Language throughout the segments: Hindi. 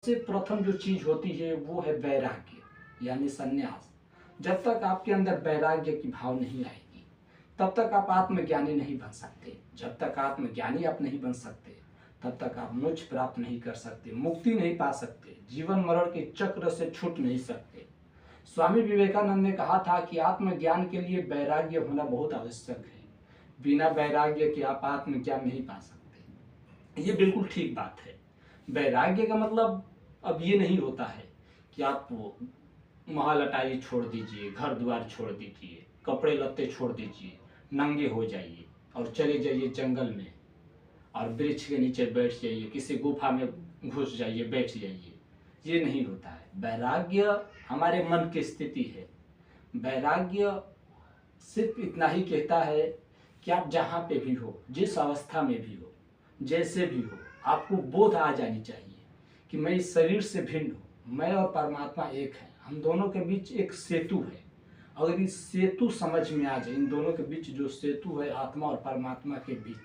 सबसे प्रथम जो चीज होती है वो है वैराग्य यानी संन्यास। जब तक आपके अंदर वैराग्य की भाव नहीं आएगी तब तक आप आत्मज्ञानी नहीं बन सकते। जब तक आत्मज्ञानी आप नहीं बन सकते तब तक आप मोक्ष प्राप्त नहीं कर सकते, मुक्ति नहीं पा सकते, जीवन मरण के चक्र से छूट नहीं सकते। स्वामी विवेकानंद ने कहा था कि आत्मज्ञान के लिए वैराग्य होना बहुत आवश्यक है। बिना वैराग्य के आप आत्मज्ञान नहीं पा सकते। ये बिल्कुल ठीक बात है। वैराग्य का मतलब अब ये नहीं होता है कि आप महल अटारी छोड़ दीजिए, घर द्वार छोड़ दीजिए, कपड़े लत्ते छोड़ दीजिए, नंगे हो जाइए और चले जाइए जंगल में और वृक्ष के नीचे बैठ जाइए, किसी गुफा में घुस जाइए, बैठ जाइए। ये नहीं होता है। वैराग्य हमारे मन की स्थिति है। वैराग्य सिर्फ इतना ही कहता है कि आप जहाँ पे भी हो, जिस अवस्था में भी हो, जैसे भी हो, आपको बोध आ जानी चाहिए कि मैं इस शरीर से भिन्न हूँ, मैं और परमात्मा एक है, हम दोनों के बीच एक सेतु है। अगर इस सेतु समझ में आ जाए, इन दोनों के बीच जो सेतु है आत्मा और परमात्मा के बीच,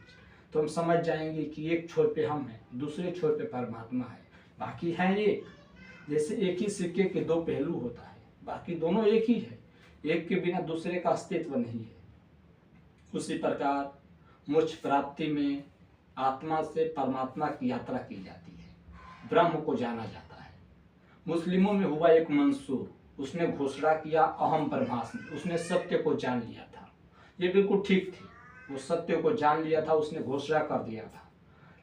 तो हम समझ जाएंगे कि एक छोर पे हम हैं, दूसरे छोर पे परमात्मा है, बाकी हैं एक। जैसे एक ही सिक्के के दो पहलू होता है, बाकी दोनों एक ही है, एक के बिना दूसरे का अस्तित्व नहीं है। उसी प्रकार मोक्ष प्राप्ति में आत्मा से परमात्मा की यात्रा की जाती है, ब्रह्म को जाना जाता है। मुस्लिमों में हुआ एक मंसूर, उसने घोषणा किया अहम ब्रह्मास्मि, उसने सत्य को जान लिया था। ये बिल्कुल ठीक थी, वो सत्य को जान लिया था, उसने घोषणा कर दिया था।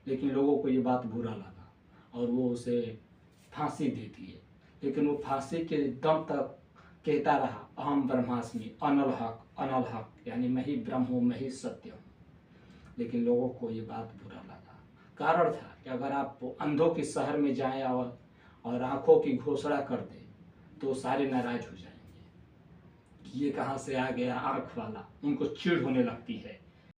लेकिन लोगों को ये बात बुरा लगा और वो उसे फांसी दे दिए। लेकिन वो फांसी के दम तक कहता रहा अहम ब्रह्मास्मि, अनल हक, यानी मैं ही ब्रह्म हूँ, मैं ही सत्य हूँ। लेकिन लोगों को ये बात बुरा लगा। कारण था कि अगर आप अंधों के शहर में जाएं और आंखों की घोषणा कर दें तो सारे नाराज हो जाएंगे कि ये कहाँ से आ गया आंख वाला, उनको चिढ़ होने लगती है।